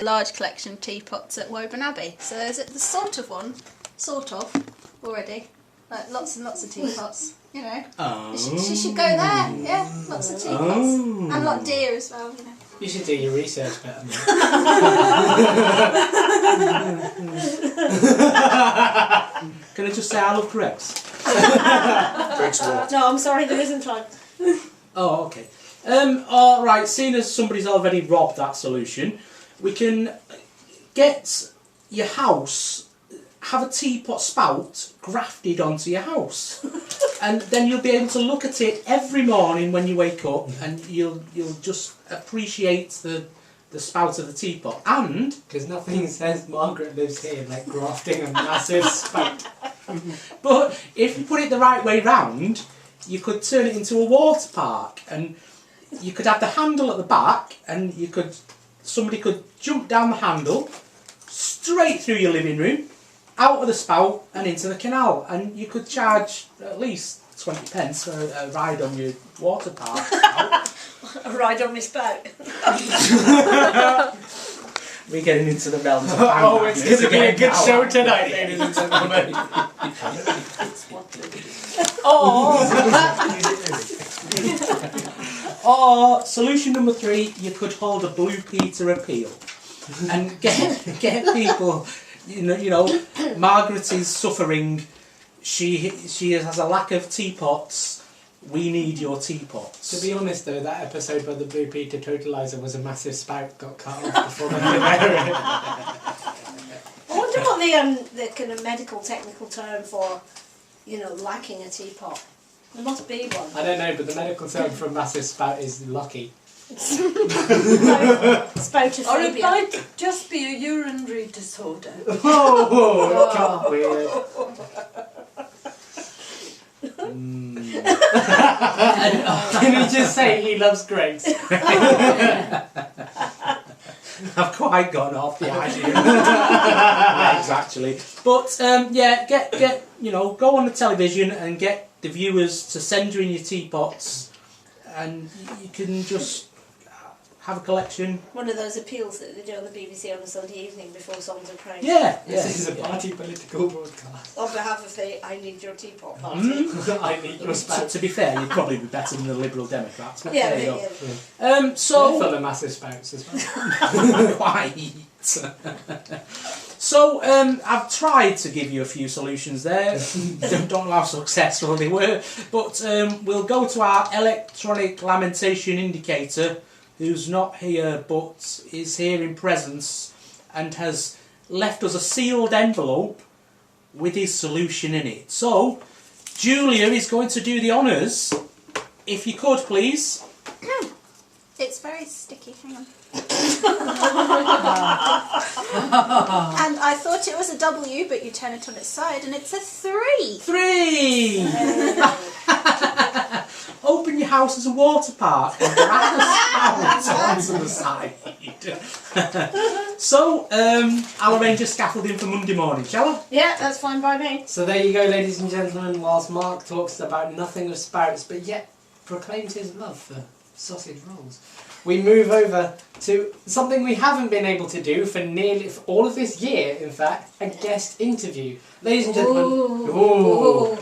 large collection of teapots at Woburn Abbey. So there's the sort of already. Like lots and lots of teapots, you know. Oh. She should go there, yeah. Lots of teapots. And a lot of deer as well, you know. You should do your research better. Can I just say I love Greg's? No, I'm sorry, there isn't one. Oh, okay. Alright, seeing as somebody's already robbed that solution, we can get your house, have a teapot spout grafted onto your house. And then you'll be able to look at it every morning when you wake up, and you'll just appreciate the spout of the teapot. And because nothing says Margaret lives here like grafting a massive spout. but if you put it the right way round, you could turn it into a water park, and you could have the handle at the back, and somebody could jump down the handle straight through your living room, out of the spout and into the canal, and you could charge at least 20 pence for a ride on your water park. A ride on my spout. We're getting into the realms of oh, it's going to be a good show tonight, ladies and gentlemen. Or solution number 3, you could hold a Blue Peter appeal and get people. You know, Margaret is suffering. She has a lack of teapots. We need your teapots. To be honest though, that episode where the Blue Peter totaliser was a massive spout got cut off before they could wear it. I wonder what the kind of medical technical term for, lacking a teapot. There must be one. I don't know, but the medical term for a massive spout is lucky. Spoutophobia. Or it might just be a urinary disorder. Oh, it got weird. Can you just say he loves Greg's? I've quite gone off the idea. Legs, actually. But get go on the television and get the viewers to send you in your teapots, and you can just have a collection. One of those appeals that they do on the BBC on a Sunday evening before songs are praised. Yeah. This is a party political broadcast. On behalf of the I Need Your Teapot party. I need your spout. To be fair, you'd probably be better than the Liberal Democrats. But Yeah, there you go. yeah. They're So full of massive spouts as well. quite. So I've tried to give you a few solutions there. Don't know how successful they were, but we'll go to our electronic lamentation indicator, who's not here but is here in presence and has left us a sealed envelope with his solution in it. So Julia is going to do the honours. If you could, please. It's very sticky, hang on. And I thought it was a W, but you turn it on its side and it's a 3. 3! Open your house as a water park and drag the spout onto the side. So, I'll arrange a scaffolding for Monday morning, shall I? Yeah, that's fine by me. So there you go, ladies and gentlemen, whilst Mark talks about nothing of spouts, but yet proclaims his love for sausage rolls, we move over to something we haven't been able to do for all of this year, in fact, a guest interview. Ladies and gentlemen... Ooh.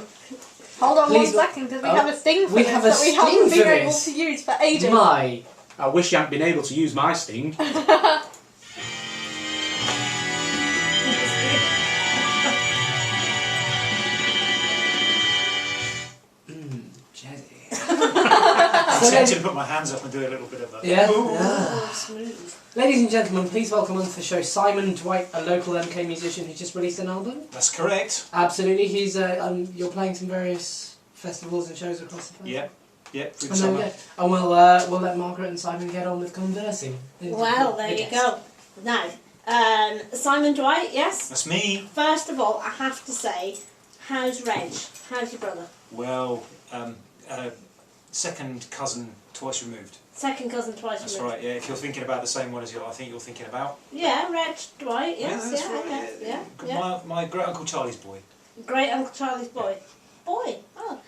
Hold on Please, 1 second, because we have a sting for we this have a that we haven't sting been for able this. to use for ages. My... I wish you hadn't been able to use my sting. Jazzy. I'm tempted to put my hands up and do a little bit of a... Yeah? Oh, smooth. Ladies and gentlemen, please welcome onto the show Simon Dwight, a local MK musician who just released an album. That's correct. Absolutely, he's you're playing some various festivals and shows across the place. Yep, through the And, summer. and we'll let Margaret and Simon get on with conversing. Well, there you go. Now, Simon Dwight, yes? That's me. First of all, I have to say, how's Reg? How's your brother? Well, second cousin twice removed. Second cousin twice That's removed. right, yeah. If you're thinking about the same one as I think you're thinking about. Yeah, Reg Dwight, yes, that's yeah, right, yeah. My great uncle Charlie's boy. Great Uncle Charlie's boy. Boy, oh.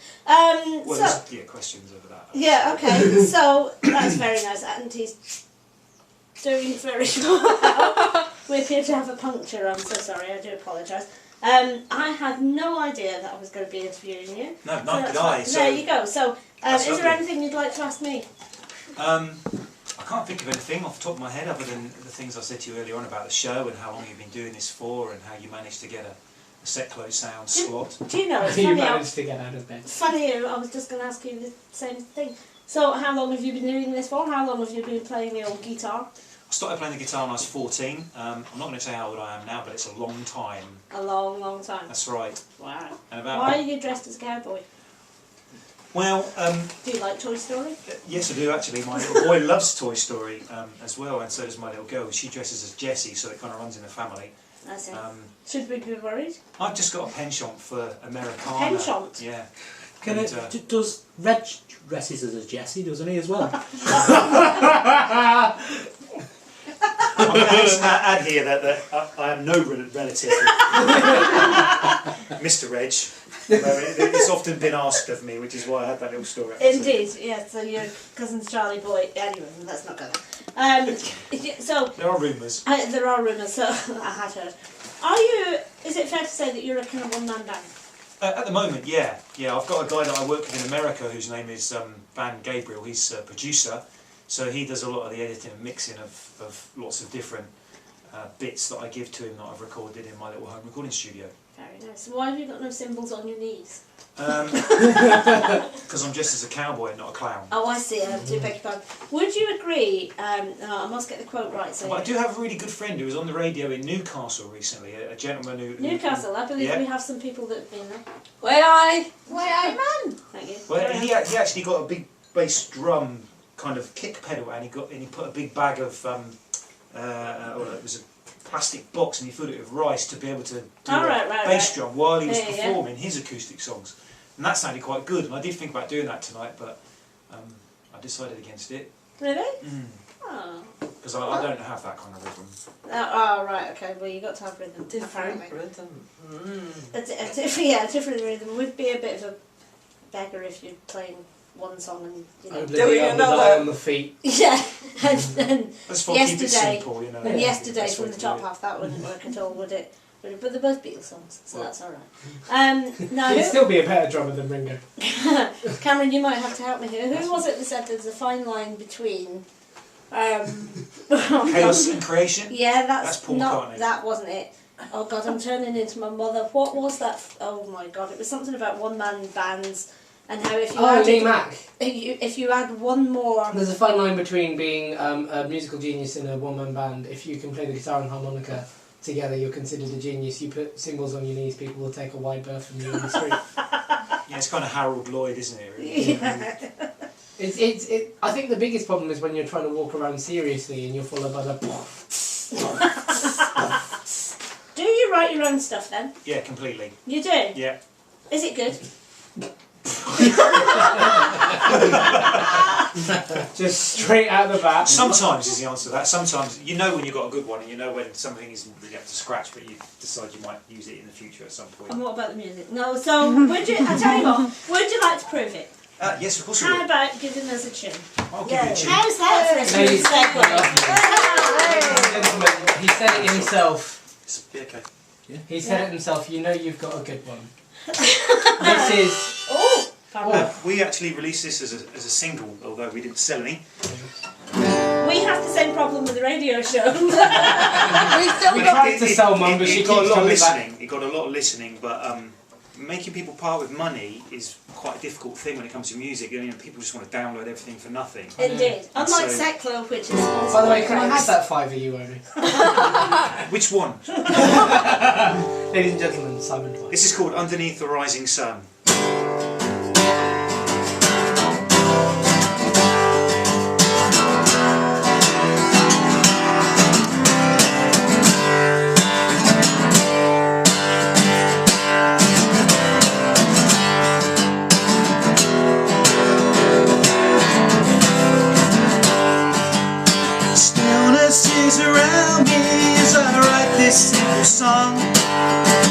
Well, So, there's questions over that. yeah, okay, so that's very nice. And he's doing very well. We appear to have a puncture. I'm so sorry. I do apologise. I had no idea that I was going to be interviewing you. No, So neither that's did I. fine. So, There you go. So, That's is there lovely. anything you'd like to ask me? I can't think of anything off the top of my head other than the things I said to you earlier on about the show and how long you've been doing this for and how you managed to get a set close sound slot. Do you know? It's You funny. managed to get out of bed. Funny. I was just going to ask you the same thing. So, how long have you been doing this for? How long have you been playing the old guitar? I started playing the guitar when I was 14. I'm not going to say how old I am now, but it's a long time. A long, long time. That's right. Wow. And about Why are you dressed as a cowboy? well, Do you like Toy Story? yes, I do actually. My little boy loves Toy Story as well, and so does my little girl. She dresses as Jessie, so it kind of runs in the family. I see. Um, Should we be worried? I've just got a penchant for Americana. Penchant? Yeah. Can And, it, does Reg dresses as Jessie, doesn't he, as well? I'm going to add here that I am no relative of Mr. Reg. It's often been asked of me, which is why I had that little story. Indeed, yes. So your cousin's Charlie boy. Anyway, let's not go there. So There are rumours. there are rumours. So I had heard. Are you? Is it fair to say that you're a kind of one-man band? At the moment, yeah. I've got a guy that I work with in America whose name is Van Gabriel. He's a producer, so he does a lot of the editing and mixing of lots of different bits that I give to him that I've recorded in my little home recording studio. Very nice. Why have you got no cymbals on your knees? Because I'm dressed as a cowboy and not a clown. Oh, I see. I do beg your pardon. Would you agree? I must get the quote right. So But I do have a really good friend who was on the radio in Newcastle recently, a gentleman who... Newcastle. I believe Yeah. we have some people that have been there. Why Man. Thank you. Well, he actually got a big bass drum kind of kick pedal, and he put a big bag of well, it was a plastic box, and he filled it with rice to be able to do a bass drum while he was Yeah, yeah. performing his acoustic songs, and that sounded quite good. And I did think about doing that tonight, but I decided against it Really? Oh. because I don't have that kind of rhythm. Oh, right. Okay. Well, you got to have rhythm. different apparently. rhythm? A different rhythm would be a bit of a beggar if you're playing one song and you know. Only Doing the other another. eye on the feet. Yeah, and Let's keep it yesterday, simple, you know. and yesterday That's from what the we top do. half that wouldn't work at all, would it? But they're both Beatles songs, so Well. that's all right. Now, He'd still be a better drummer than Ringo. Cameron, you might have to help me here. Who was it that said there's a fine line between? Chaos and creation. Yeah, That's that's Paul not. McCartney. That wasn't it. Oh God, I'm turning into my mother. What was that? Oh my God, it was something about one-man bands and how if you Oh, Lee added, Mack. if you add one more. There's a fine line between being a musical genius in a one-man band. If you can play the guitar and harmonica together, you're considered a genius. You put cymbals on your knees, people will take a wide berth from you on the street. Yeah, it's kind of Harold Lloyd, isn't it? Really? Yeah. I think the biggest problem is when you're trying to walk around seriously and you're followed by the... Do you write your own stuff then? Yeah, completely. You do? Yeah. Is it good? Just straight out the bat. Sometimes is the answer to that. Sometimes you know when you've got a good one, and you know when something isn't really up to scratch, but you decide you might use it in the future at some point. And what about the music? No, so would you, I tell you what, would you like to prove it? Yes, of course I How will. about giving us a tune? I'll give you a tune. How's that for a smooth Ladies segue? and gentlemen, he said it himself. It's be okay. He said it himself. You know you've got a good one. This is... Oh! Pardon. We actually released this as a single, although we didn't sell any. We have the same problem with the radio show. We still We got. tried to sell mum, but she it got a keeps lot of coming listening. It got a lot of listening, but making people part with money is quite a difficult thing when it comes to music. You know, people just want to download everything for nothing. Indeed. Unlike So- Seclo, which is sponsored By the way, by can I have Craig's. that fiver you owe me? Which one? Ladies and gentlemen, Simon Dwight. This is called Underneath the Rising Sun. Stillness is around me as I write this simple song.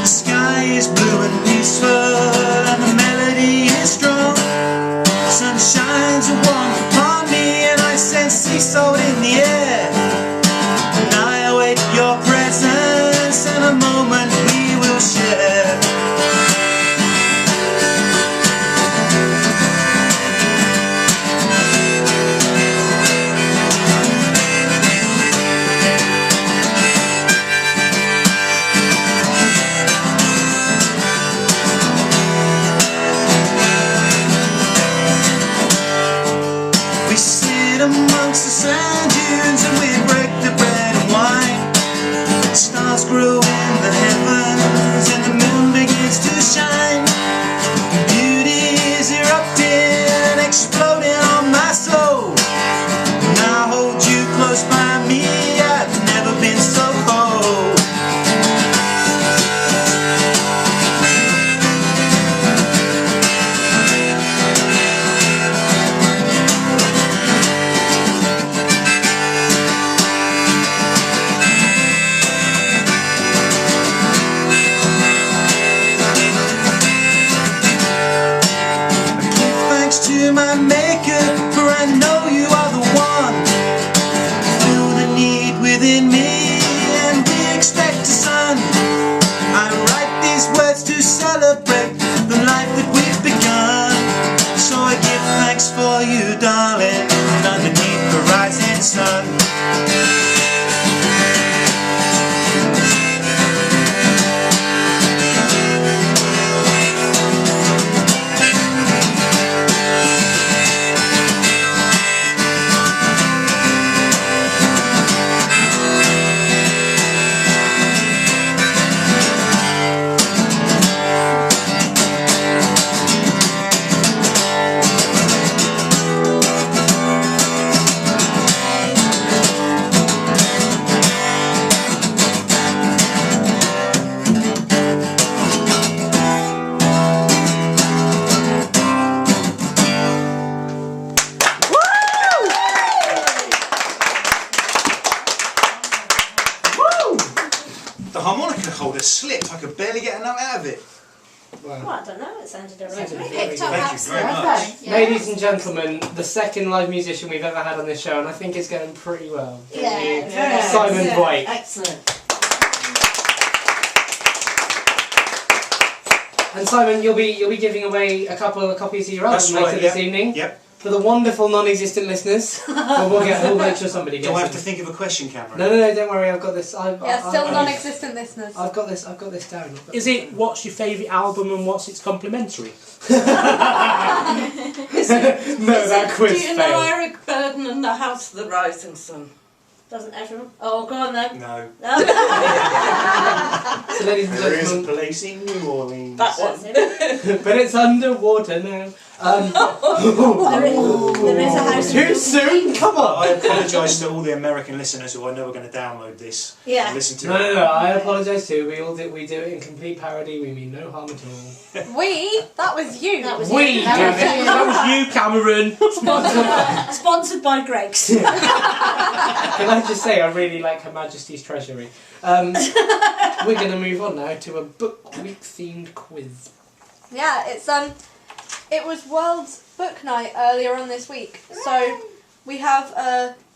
The sky is blue and peaceful and the melody is strong. The sun shines warm upon me and I sense sea salt in the air. The harmonica holder slipped. I could barely get a note out of it. Well, I don't know, it sounded alright. We Very picked up good. Thank you very absolutely. much. Yeah. Ladies and gentlemen, the second live musician we've ever had on this show, and I think it's going pretty well. Yeah, very Simon good. Dwight. Excellent. And Simon, you'll be giving away a couple of copies of your album That's later right, this yep. evening. Yep. For the wonderful non-existent listeners. We'll make sure somebody gets Do I have it. to think of a question, Cameron? No, don't worry, I've got this. Yeah, still non-existent listeners. I've got this down. Is it what's your favourite album and what's its complimentary? No, that quiz Do you know failed. Eric Burden and the House of the Rising Sun? Doesn't everyone? Oh, go on then. No. So, ladies and There is a gentlemen, place in New Orleans. That one. but it's underwater now. There is a house. Too soon? Come on! I apologise to all the American listeners who I know are going to download this Yeah. and listen to No, it. I apologise too. We do it in complete parody. We mean no harm at all. We? That was you. That was We, it. damn it. That was you, Cameron. Sponsored by Greg's. Can I just say, I really like Her Majesty's Treasury. We're going to move on now to a book week themed quiz. Yeah, it was World Book Night earlier on this week, so we have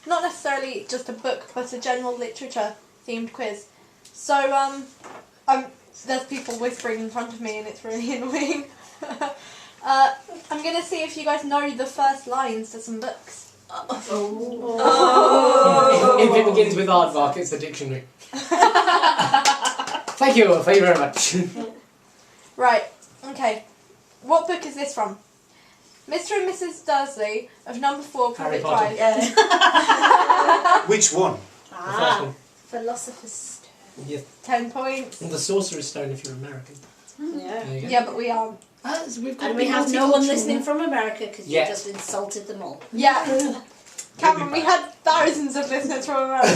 not necessarily just a book, but a general literature themed quiz. So there's people whispering in front of me, and it's really annoying. I'm gonna see if you guys know the first lines to some books. If it begins with aardvark, it's the dictionary. Thank you very much. Right. Okay. What book is this from? Mr. and Mrs. Dursley of Number 4 Harry Privet Potter. Drive. Which one? The first one. Philosopher's Stone. Yes. 10 points. And the Sorcerer's Stone if you're American. Yeah. There you go. Yeah, but we aren't. So we've got And we have no one listening from America because you Yeah. just insulted them all. Yeah. Cameron, we had thousands of listeners from America.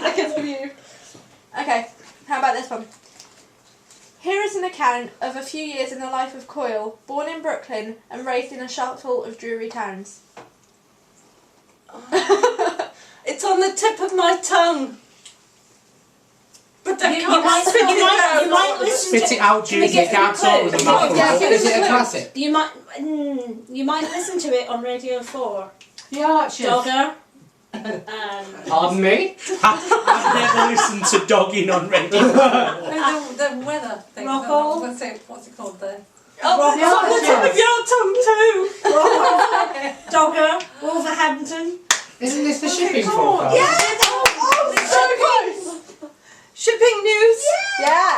Because of you. Okay, how about this one? Here is an account of a few years in the life of Coyle, born in Brooklyn and raised in a shuttle of Drury towns. It's on the tip of my tongue. But I You can't might- spit you it might- out. you might listen Spit it out, Can we Judy. get Can't talk with a mouthful. Yeah, give Is us it a a classic? You might listen to it on Radio 4. The Archers. Dogger. Pardon me? I've never listened to dogging on radio. No, the weather thing. Rockall. What's it called there? Rock- Oh, it's on the tip of your tongue too. Dogger. Wolverhampton. Isn't this the Okay, shipping come forecast? on. Oh, it's so close. Shipping news. Yeah.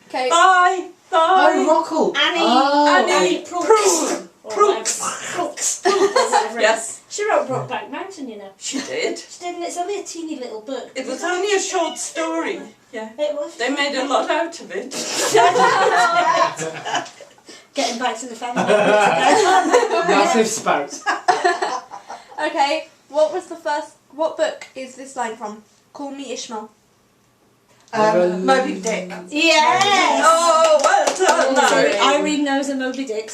Okay. Bye. Bye. Oh, Rockall. Annie. Oh. Annie Brooks. Brooks. Yes, She wrote Brokeback Mountain, you know. she did. She did, and it's only a teeny little book. It was only a short story. Yeah. It was. They made a lot out of it. Getting back to the family. Massive spout. Okay, what book is this line from? Call Me Ishmael. Moby Dick. Yes! Oh, well done, So Irene. Irene knows a Moby Dick.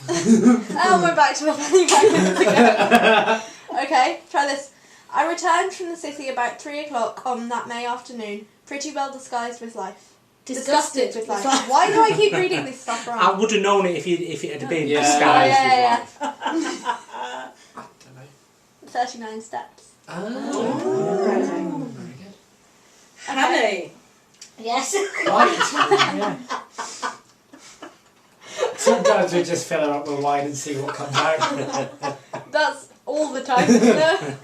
Oh, we're back to the funny moments again. Okay, try this. I returned from the city about 3 o'clock on that May afternoon, pretty well disguised with life. Disgusted with life. Why do I keep reading this stuff wrong? I would have known it if it had been Yeah. disguised Oh, yeah, with yeah. life. I don't know. 39 steps. Oh. Very good. Honey. Yes. Right. Yeah. Sometimes we just fill her up with wine and see what comes out. That's all the time, isn't it?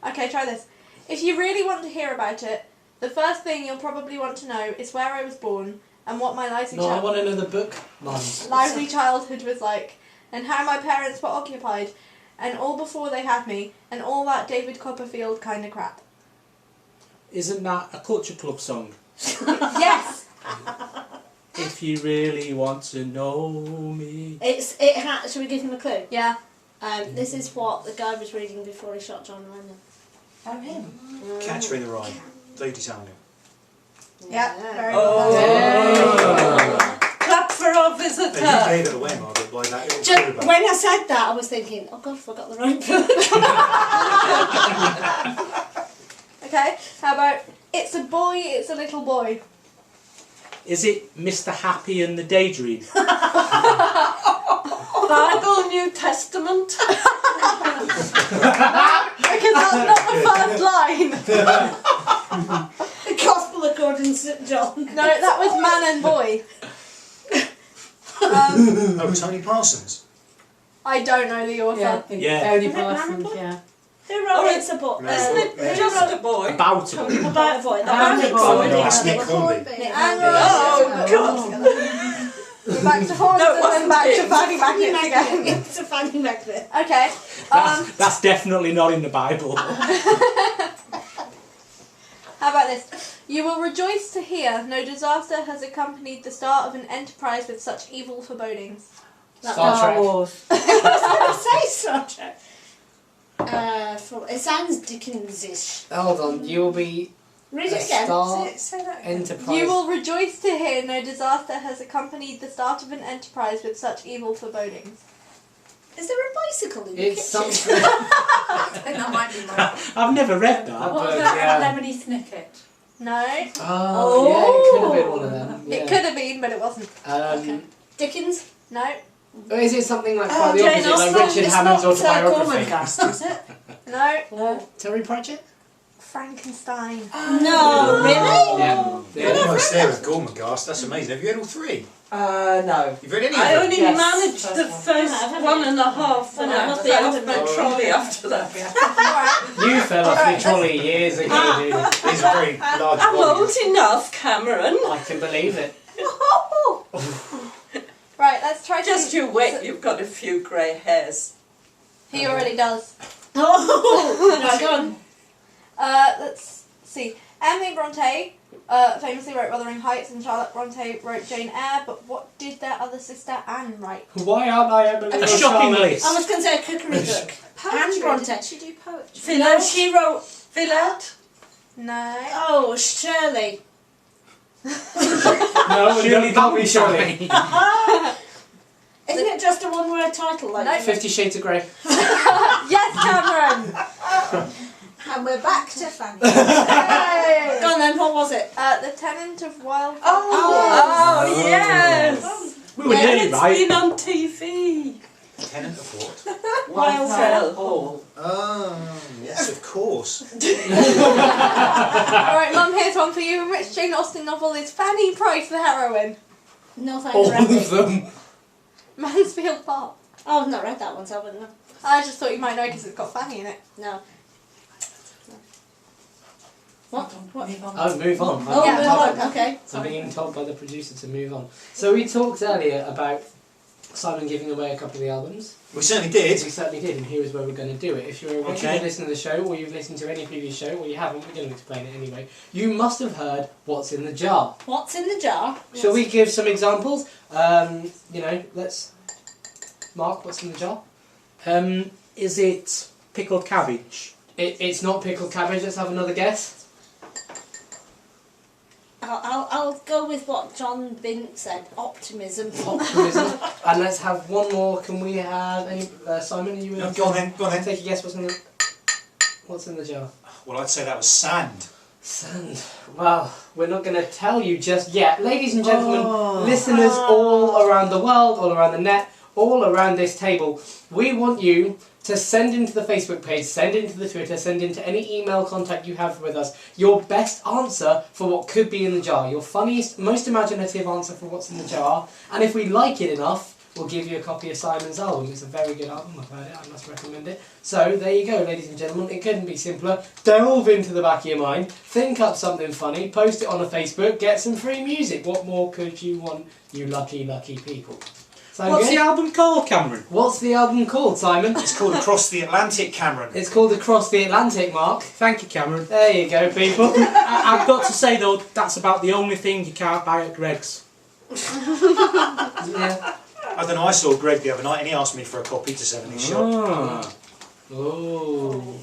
Okay, try this. If you really want to hear about it, the first thing you'll probably want to know is where I was born and what my No, I want to know the book lines. lively childhood was like, and how my parents were occupied, and all before they had me, and all that David Copperfield kind of crap. Isn't that a Culture Club song? Yes! If you really want to know me. Should we give him a clue? Yeah. This is what the guy was reading before he shot John Lennon. Oh, him. Catcher in the Rye. Lady Townley. Yeah, very Oh. well. Clap for our visitor. You gave it away, Margaret, by that little clue Just, back. when I said that, I was thinking, oh God, I forgot the right book. It's a little boy. Is it Mr. Happy and the Daydream? Bible, New Testament. Because that's not the first line. The Gospel according to St John. No, that was man and boy. Oh, Tony Parsons. I don't know the author. Yeah, I think Yeah. Tony Is it Man and Parsons, Boy? yeah. Who wrote Oh, It's a Book? Isn't it just a boy? About a About a boy. About That's a Nick boy. Hornby. That's Nick Hornby. Hornby. And Oh, God. we're back to horns No, it and then wasn't back to him. fanny magnets again. It's a fanny magnet. Okay. That's definitely not in the Bible. How about this? You will rejoice to hear no disaster has accompanied the start of an enterprise with such evil forebodings. Star Trek. Wars. I was going to say Star Trek. It sounds Dickens-ish. Hold on, you'll be Read A it again. star- Say that again. Enterprise. You will rejoice to hear no disaster has accompanied the start of an enterprise with such evil forebodings. Is there a bicycle in the It's kitchen? something. I think that might be mine. I've never read that. What about yeah. Lemony Snicket? No? Oh, yeah, it could have been one of them. Yeah. It could have been, but it wasn't. Okay. Dickens? No? Or is it something like quite the Jane opposite, like Austen, Richard it's Hammond's not autobiography? Gormenghast, is it? No? Terry Pratchett? Frankenstein. No, really? Yeah. Yeah, almost there with Gormenghast. That's amazing. Have you read all three? No. You've read any of I them? only Yes. managed the first one and a half, and I Not fell the off end my of it. trolley after that. Alright. You fell off your trolley years ago, dude. These are very large I'm old volumes. enough, Cameron. I can believe it. Right, let's try to... Just you wait, you've got a few grey hairs. He already does. Oh, no, go on. Let's see. Emily Bronte famously wrote Wuthering Heights, and Charlotte Bronte wrote Jane Eyre, but what did their other sister Anne write? Why aren't I Emily? A shopping list. I was going to say a cookery book. Poetry. Bronte. Didn't she do poetry? No, she wrote... Villette? No. Oh, Shirley. No, Shirley probably Shirley. Isn't it just a one-word title? Like No. 50 Shades of Grey. Yes, Cameron! And we're back to Fanny. Yay! Go on then, what was it? The Tenant of Wild... Oh, yes! We were Yeah, nearly it's right. been on TV. Tenant of what? Wildfell Hall. Oh, yes, of course. Alright, Mum, here's one for you. In which Jane Austen novel is Fanny Price the heroine? No, All thank of them. Mansfield Park. Oh, I've not read that one, so I wouldn't know. I just thought you might know because it's got Fanny in it. No. What? Oh, move on. Oh, Yeah. move on. Okay. I'm being told by the producer to move on. So we talked earlier about Simon giving away a couple of the albums. We certainly We did. certainly did, and here is where we're going to do it. If you're a regular Okay. listener to the show, or you've listened to any previous show, or you haven't, we're going to explain it anyway. You must have heard what's in the jar. What's in the jar? Shall we give some examples? Let's... Mark, what's in the jar? Is it pickled cabbage? It's not pickled cabbage. Let's have another guess. I'll go with what John Bint said. Optimism. Optimism. And let's have one more. Can we have any... Simon, are you... No, go on then, go on then. Take a guess what's in the jar. Well, I'd say that was sand. Sand. Well, we're not going to tell you just yet. Ladies and gentlemen, listeners all around the world, all around the net, all around this table, we want you to send into the Facebook page, send into the Twitter, send into any email contact you have with us your best answer for what could be in the jar, your funniest, most imaginative answer for what's in the jar, and if we like it enough, we'll give you a copy of Simon's album. It's a very good album, I've heard it, I must recommend it. So, there you go, ladies and gentlemen, it couldn't be simpler. Delve into the back of your mind, think up something funny, post it on a Facebook, get some free music. What more could you want, you lucky, lucky people? Sound What's good? the album called, Cameron? What's the album called, Simon? It's called Across the Atlantic, Cameron. It's called Across the Atlantic, Mark. Thank you, Cameron. There you go, people. I've got to say, though, that's about the only thing you can't buy at Greg's. Yeah. I don't know, I saw Greg the other night and he asked me for a copy to send in his shop. Ah. Oh.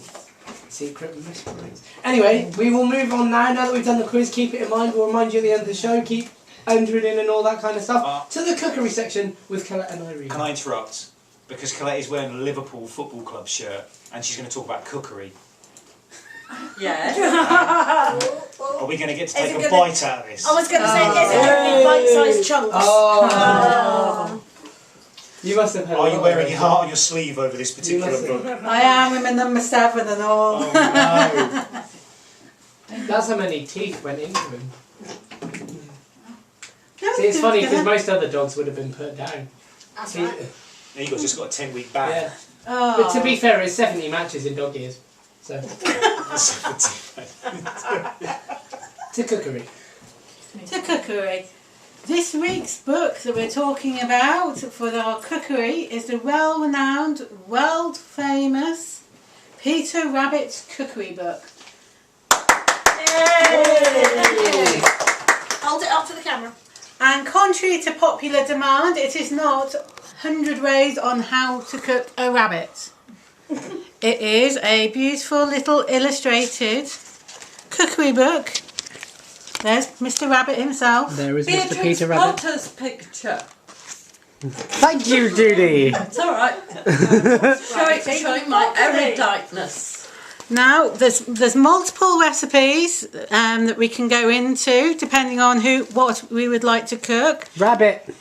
Secret whisperings. Anyway, we will move on now. Now that we've done the quiz, keep it in mind. We'll remind you at the end of the show. Keep entering in and all that kind of stuff. To the cookery section with Colette and Irene. Can I interrupt? Because Colette is wearing a Liverpool Football Club shirt and she's going to talk about cookery. Yes. Are we going to get to Is take it a gonna- bite out of this? I was going to say, is it going to be bite-sized chunks? Oh. You must have heard. Are you wearing your heart on your sleeve over this particular must have. book? I am. I'm in number 7 and all. Oh no! That's how many teeth went into him. No, See, it's funny because gonna- most other dogs would have been put down. That's See, right. Eagle's just got a 10-week ban. yeah. Oh. But to be fair, it's 70 matches in dog years. So, to cookery. To cookery. This week's book that we're talking about for our cookery is the well-renowned, world-famous Peter Rabbit's cookery book. Yay! Hold it up for the camera. And contrary to popular demand, it is not 100 ways on how to cook a rabbit. It is a beautiful little illustrated cookery book. There's Mr. Rabbit himself. There is Beatrix Mr. Peter Rabbit. Potter's picture. Thank you, Judy. It's all right. Showing my eruditeness. Now, there's multiple recipes that we can go into depending on what we would like to cook. Rabbit.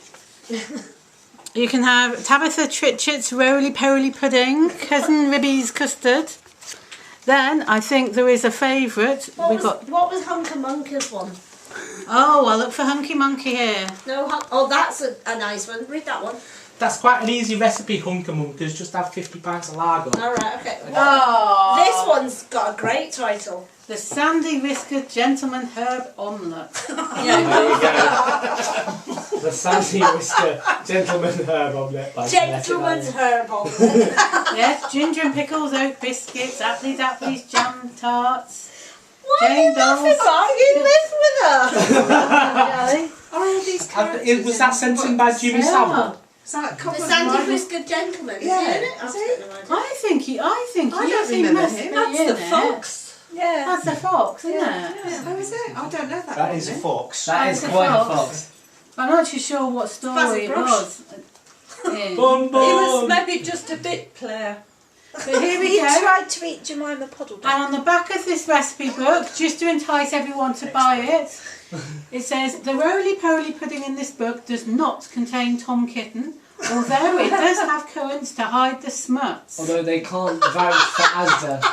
You can have Tabitha Tritchett's roly-poly pudding, Cousin Ribby's custard. Then I think there is a favourite. What was Hunker Munker's one? Oh, I'll look for Hunky Monkey here. No, that's a nice one. Read that one. That's quite an easy recipe, Hunker Munkers. Just have 50 pints of lager. Alright, okay. Oh, This one's got a great title. the Sandy Whiskered Gentleman Herb Omelette. There you go. The Sandy Whisker Gentleman Herb Omelette by Gentleman's Herb Omelette. Yes, ginger and pickles, oat biscuits, apples, jam tarts. Why are you laughing, Mark? You live with her. Are all these characters Was that sent in by Jimmy Savile? Is that The covered Sandy right? Whiskered Gentleman, is Yeah, he in it? is I've he? got no idea. I think he I don't must remember be him. in That's the it. fox. Yeah. That's the fox, isn't it? Oh, is it? I don't know that. That is a fox. That is That's a quite a fox. fox. I'm not too sure what story it Brush. was. in. Bum, He was bum. maybe just a bit player. But here we He go. tried to eat Jemima Puddleduck. And on the back of this recipe book, just to entice everyone to buy it, it says, the roly-poly pudding in this book does not contain Tom Kitten, although it does have currants to hide the smuts. Although they can't vouch for Asda,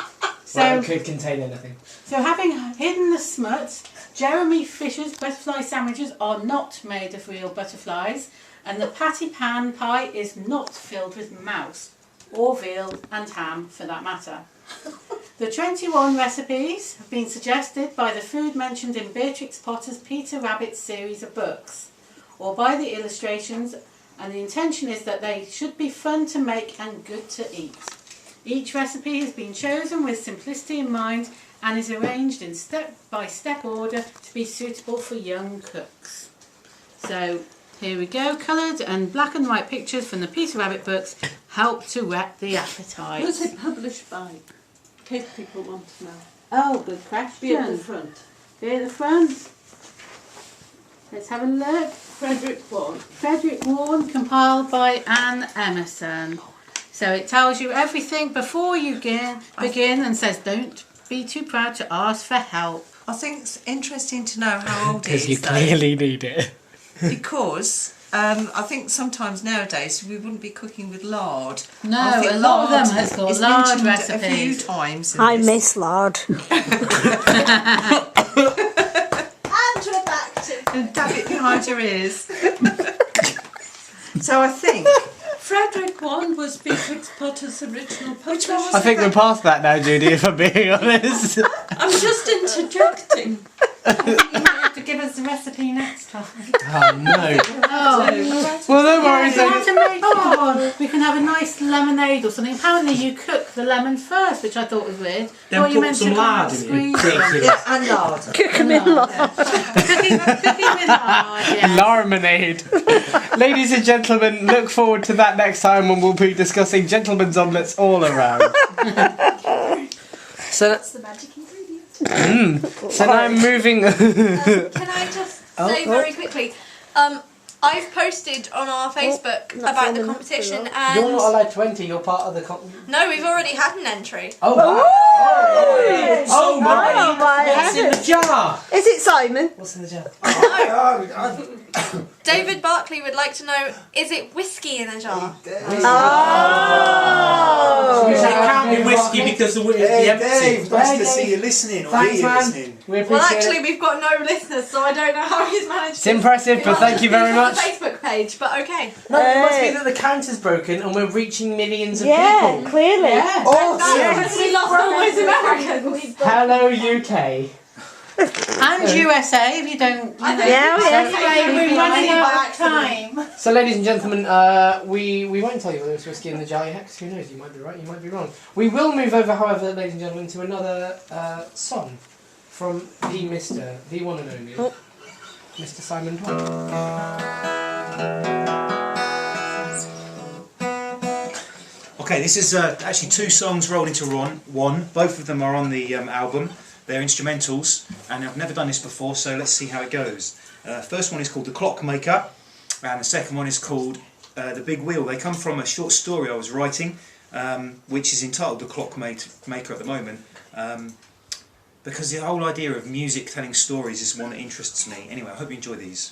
so it could contain anything. So having hidden the smuts, Jeremy Fisher's butterfly sandwiches are not made of real butterflies, and the patty pan pie is not filled with mouse, or veal and ham for that matter. The 21 recipes have been suggested by the food mentioned in Beatrix Potter's Peter Rabbit series of books, or by the illustrations, and the intention is that they should be fun to make and good to eat. Each recipe has been chosen with simplicity in mind and is arranged in step-by-step order to be suitable for young cooks. So here we go, coloured and black and white pictures from the Peter Rabbit books help to whet the appetite. Was it published by? In case people want to know. Oh, good question. Be at the front. Be at the front. Let's have a look. Frederick Vaughan. Frederick Vaughan, compiled by Anne Emerson. So it tells you everything before you begin and says don't be too proud to ask for help. I think it's interesting to know how old it Because is. you though, clearly need it. because I think sometimes nowadays we wouldn't be cooking with lard. No, I think a lot of them lard has got is lard mentioned recipes. a few times. in I this. miss lard. And we're back to... And dab it behind your ears. So I think Frederick Vaughan was Beatrix Potter's original publisher. I think we're past that now, Judy, if I'm being honest. I'm just interjecting. You might have to give us the recipe next time. Oh, no. Oh, Well, no worries. we have to make we can have a nice lemonade or something. Apparently you cook the lemon first, which I thought was weird. Then Thought you put meant some to kind lard of in it. squeeze them. Ridiculous. and lard. Cooking in lard. Cooking with lard, yeah. Larmanade. Ladies and gentlemen, look forward to that next time when we'll be discussing gentlemen's omelettes all around. So, That's the magic ingredient. so now I'm moving. Can I just say very quickly? I've posted on our Facebook not about the filming, competition, You're and not allowed 20, you're part of the... no, we've already had an entry. Oh, wow. Oh, jar? Is it Simon? What's in the jar? David Barkley would like to know, is it whiskey in a jar? Oh! It can't be whiskey because the empty. Dave, nice to see you listening or Thanks, hear you man. listening. We appreciate Well, actually, it. we've got no listeners, so I don't know how he's managed. It's impressive, but thank you very much. The Facebook page, but okay. No, it must be that the counter's broken and we're reaching millions of Yeah, people. clearly. Yeah. Awesome. We lost all those Americans. Hello, UK. And USA, if you don't. I think Yeah, we yeah. should say Anyway, we're maybe running by out of accident. time. So, ladies and gentlemen, we won't tell you whether it's whiskey in the jar yet, because who knows, you might be right, you might be wrong. We will move over, however, ladies and gentlemen, to another song from the one and only, Mr. Simon Dwight. Okay, this is actually two songs rolled into one. Both of them are on the album. They're instrumentals, and I've never done this before, so let's see how it goes. First one is called The Clockmaker, and the second one is called The Big Wheel. They come from a short story I was writing, which is entitled The Clockmaker at the moment, because the whole idea of music telling stories is one that interests me. Anyway, I hope you enjoy these.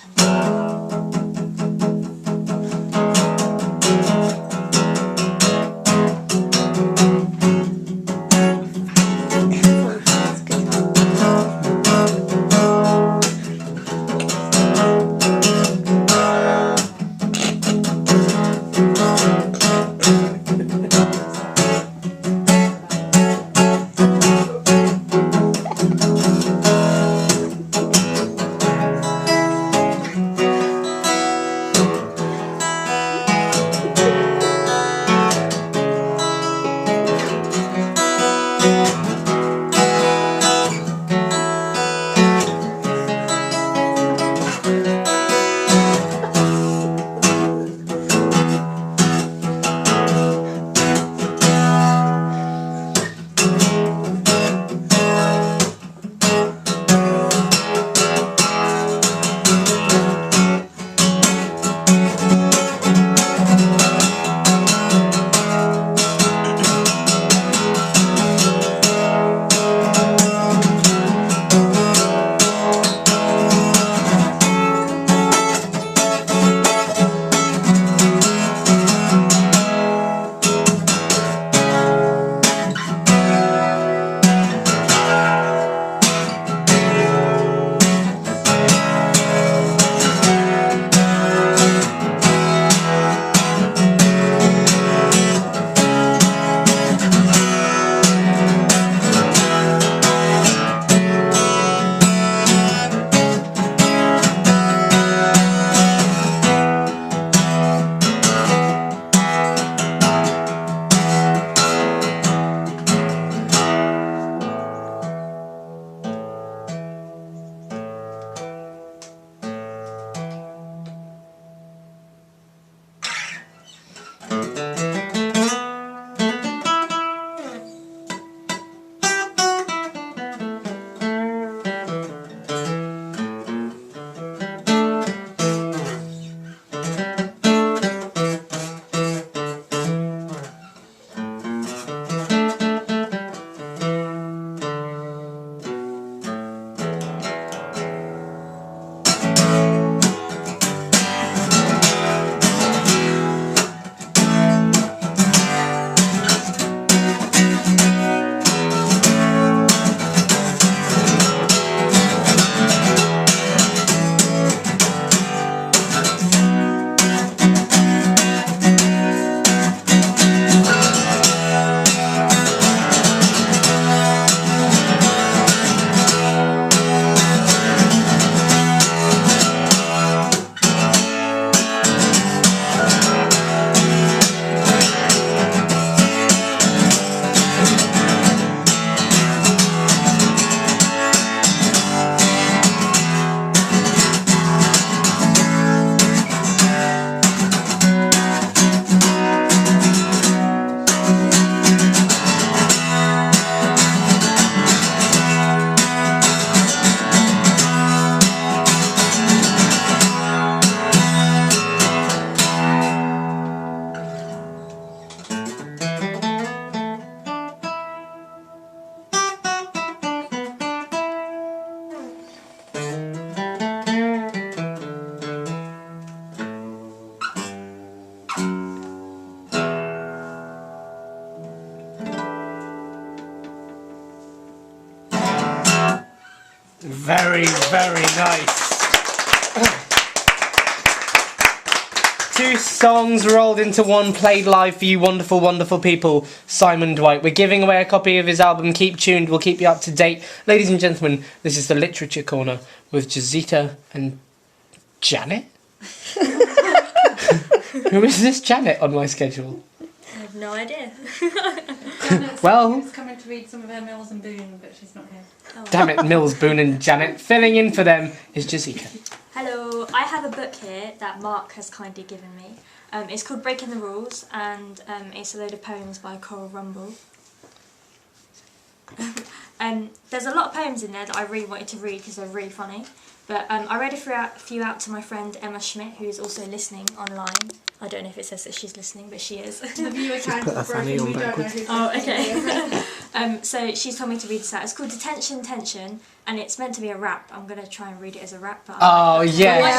Very, very nice. 2 songs rolled into one, played live for you wonderful, wonderful people. Simon Dwight. We're giving away a copy of his album, Keep Tuned. We'll keep you up to date. Ladies and gentlemen, this is the Literature Corner with Jazita and Janet? Who is this Janet on my schedule? I have no idea. Well- She's coming to read some of her Mills and Boone, but she's not here. Oh. Damn it, Mills, Boone and Janet. Filling in for them is Jazika. Hello, I have a book here that Mark has kindly given me. It's called Breaking the Rules, and it's a load of poems by Coral Rumble. There's a lot of poems in there that I really wanted to read because they're really funny. But I read a few out to my friend Emma Schmidt, who is also listening online. I don't know if it says that she's listening, but she is. The viewer count put her is broken. fanny on We don't know backwards. who's Oh, listening. okay. So she's told me to read this out. It's called Detention Tension, and it's meant to be a rap. I'm going to try and read it as a rap. But Oh, I yes. might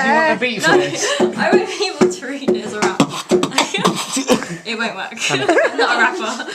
Do you want a beat for this? I won't be able to read it as a rap. It won't work. I'm not a rapper.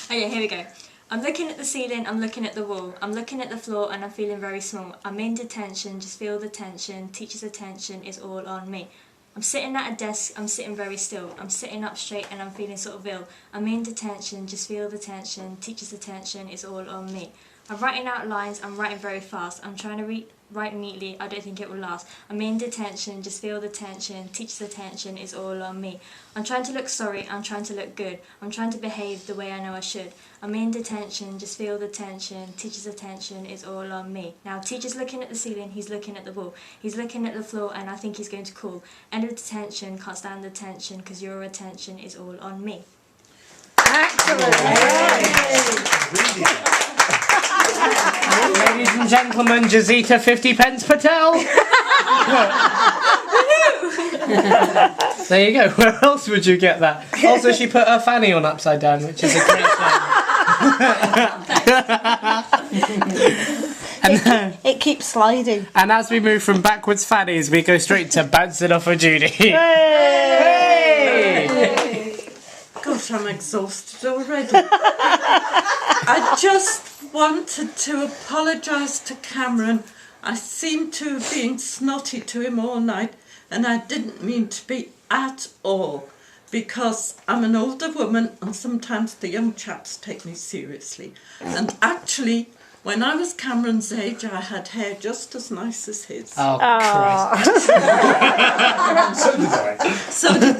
Okay, here we go. I'm looking at the ceiling, I'm looking at the wall, I'm looking at the floor and I'm feeling very small. I'm in detention, just feel the tension, teacher's attention is all on me. I'm sitting at a desk, I'm sitting very still, I'm sitting up straight and I'm feeling sort of ill. I'm in detention, just feel the tension, teacher's attention is all on me. I'm writing out lines, I'm writing very fast, I'm trying to write neatly, I don't think it will last. I'm in detention, just feel the tension, teacher's attention is all on me. I'm trying to look sorry, I'm trying to look good, I'm trying to behave the way I know I should. I'm in detention, just feel the tension, teacher's attention is all on me. Now teacher's looking at the ceiling, he's looking at the wall, he's looking at the floor and I think he's going to call. End of detention, can't stand the tension, cause your attention is all on me. Ladies and gentlemen, Jazita 50 pence Patel. There you go. Where else would you get that? Also, she put her fanny on upside down, which is a great thing. It keeps sliding. And as we move from backwards fannies, we go straight to bouncing off of Judy. Hey! Gosh, I'm exhausted already. I just wanted to apologise to Cameron. I seem to have been snotty to him all night, and I didn't mean to be at all, because I'm an older woman and sometimes the young chaps take me seriously. And actually, when I was Cameron's age, I had hair just as nice as his. Oh, Christ. So did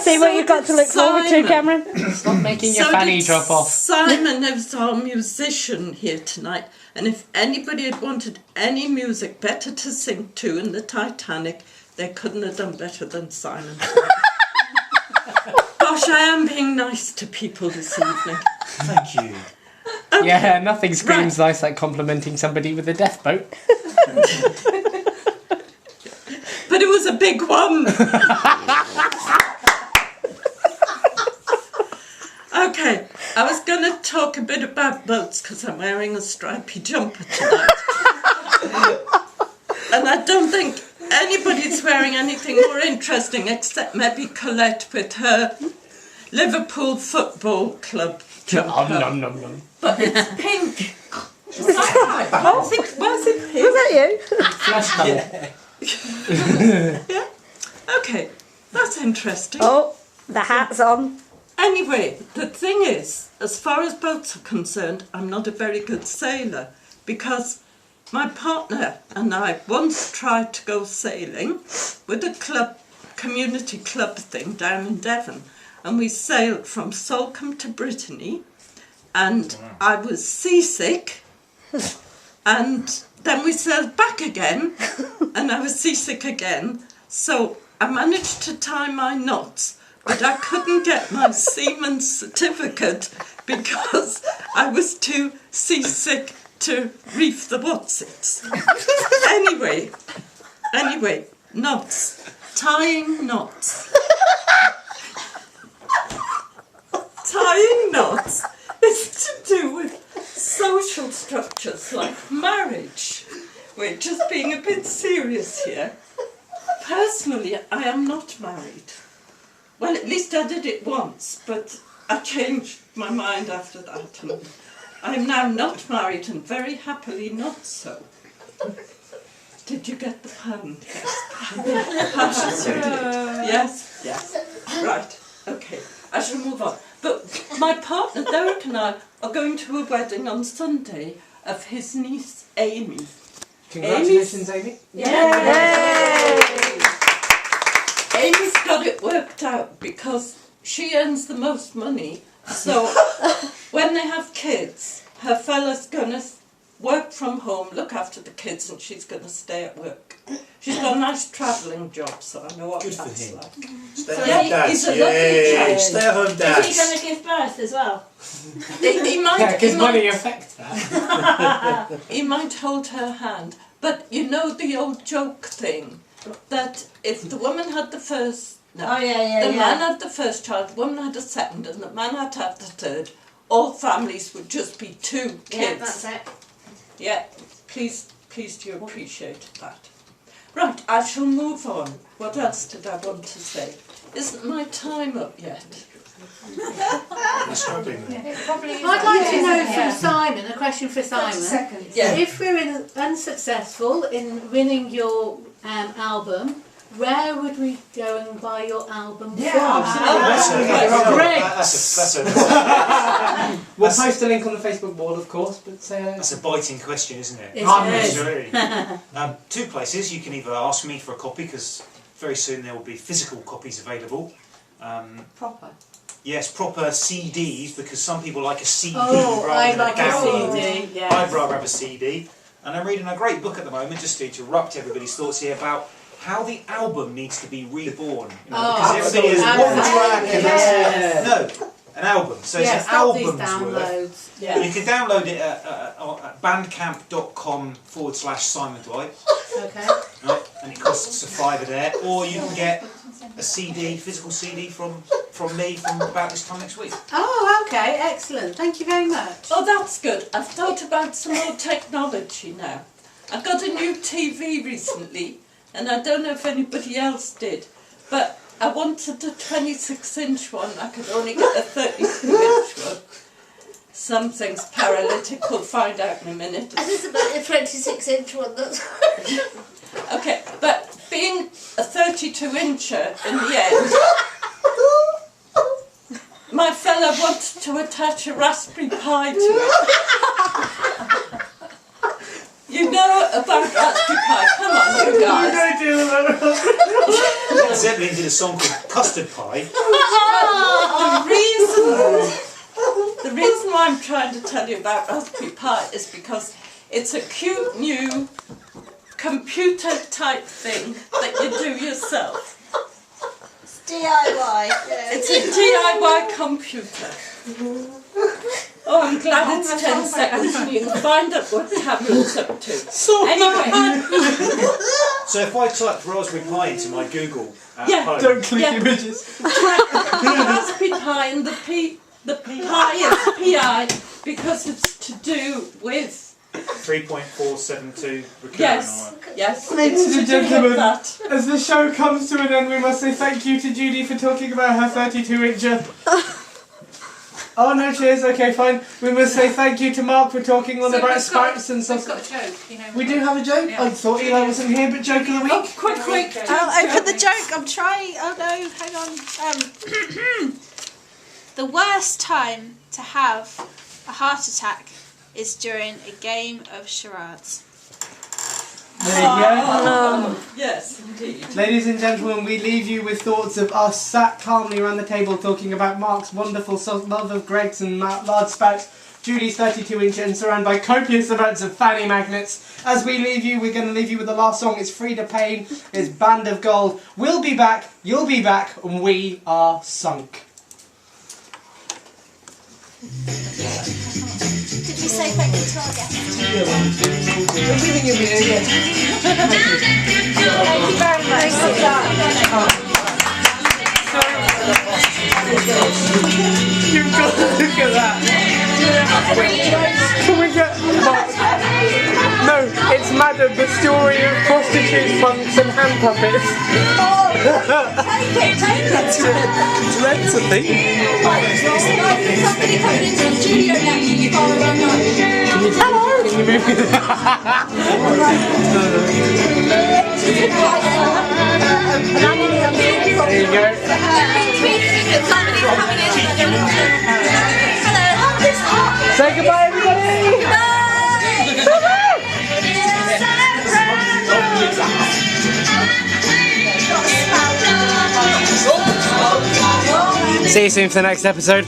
See what you've got to look forward to, Cameron? Stop making your fanny drop off. Simon is our musician here tonight, and if anybody had wanted any music better to sing to in the Titanic, they couldn't have done better than Simon. Gosh, I am being nice to people this evening. Thank you. Okay. Yeah, nothing screams nice like complimenting somebody with a death boat. But it was a big one. Okay, I was going to talk a bit about boats because I'm wearing a stripy jumper tonight. And I don't think anybody's wearing anything more interesting except maybe Colette with her Liverpool Football Club jumper. Nom, nom, nom. But it's pink. Is that right? Where's it pink? Was that you? Flash colour. Yeah? Okay, that's interesting. Oh, the hat's on. Anyway, the thing is, as far as boats are concerned, I'm not a very good sailor because my partner and I once tried to go sailing with a community club thing down in Devon, and we sailed from Salcombe to Brittany, and I was seasick, and then we sailed back again, and I was seasick again, so I managed to tie my knots, but I couldn't get my seaman's certificate because I was too seasick to reef the watsits. Anyway, knots. Tying knots. Tying knots is to do with social structures like marriage. We're just being a bit serious here. Personally, I am not married. Well, at least I did it once, but I changed my mind after that. And I'm now not married and very happily not so. Did you get the pun? Yes. Yes? Yes. Right. Okay. I shall move on. But my partner Derek and I are going to a wedding on Sunday of his niece Amy. Congratulations, Amy. Yay! Amy's got it worked out because she earns the most money. So when they have kids, her fella's going to work from home, look after the kids, and she's going to stay at work. She's got a nice travelling job, so I know what that's like. Stay-at-home dads. He's a lovely chap. Stay-at-home dads. Is he going to give birth as well? He might. Yeah, because money affects that. He might hold her hand. But you know the old joke thing, that if the woman had the first... No, the man had the first child, the woman had the second, and the man had to have the third, all families would just be 2 kids. Yeah, that's it. Yeah, please do you appreciate that. Right, I shall move on. What else did I want to say? Isn't my time up yet? You're struggling there. I'd like to know from Simon, a question for Simon. Yeah. If we're unsuccessful in winning your album, where would we go and buy your album from? We'll post a link on the Facebook wall, of course, but That's a biting question, isn't it? It is. 2 places. You can either ask me for a copy, because very soon there will be physical copies available. Proper. Yes, proper CDs, because some people like a CD Oh, I rather than like a download. a CD, yes. I'd rather have a CD. And I'm reading a great book at the moment, just to interrupt everybody's thoughts here, about how the album needs to be reborn. You know, because everybody is one track and that's no, an album. So it's an album's worth. Yeah. You can download it at bandcamp.com/Simon Dwight. Okay. Right? And it costs a £5 there. Or you can get a CD, physical CD from me from about this time next week. Oh, okay, excellent. Thank you very much. Oh, that's good. I've thought about some more technology now. I got a new TV recently, and I don't know if anybody else did, but I wanted a 26-inch one. I could only get a 32-inch one. Something's paralytic. We'll find out in a minute. This is about a 26-inch one. That's Okay, but being a 32-incher in the end, my fella wanted to attach a Raspberry Pi to it. You know about Raspberry Pi. Come on, you guys. Zeppelin did a song called Custard Pie. The reason why I'm trying to tell you about Raspberry Pi is because it's a cute new computer type thing that you do yourself. It's DIY. It's a DIY computer. Oh, I'm glad it's 10 seconds and you can find out what Cameron's up to. Anyway. So if I type Raspberry Pi into my Google at home... Don't click images. Raspberry Pi and the Pi is PI because it's to do with 3.472 recurring. Yes. Ladies and to do with gentlemen, that. as the show comes to an end, we must say thank you to Judy for talking about her 32-incher. Oh no, cheers, okay, fine. We must say thank you to Mark for talking on about spouts and stuff. We've got a joke, you know. We do have a joke? Yeah. I thought Eli wasn't here, but joke of the week. Oh, quick. I'll open the joke. I'm trying. Oh no, hang on. The worst time to have a heart attack is during a game of charades. There you go. Yes, indeed. Ladies and gentlemen, we leave you with thoughts of us sat calmly around the table talking about Mark's wonderful love of Greg's and large spouts, Judy's 32-inch, and surrounded by copious amounts of fanny magnets. As we leave you, we're going to leave you with the last song. It's Frida Payne, it's Band of Gold. We'll be back, you'll be back, and we are sunk. Did we say thank you to our guests? We're giving you a minute. Thank you very much. You've got to look at that. Can we get... No, it's Once Madam, the story of prostitutes, punks and hand puppets. Take it. Dread to think. Somebody coming into the studio next to you far away now. Can you move? There you go. Say goodbye, everybody. See you soon for the next episode.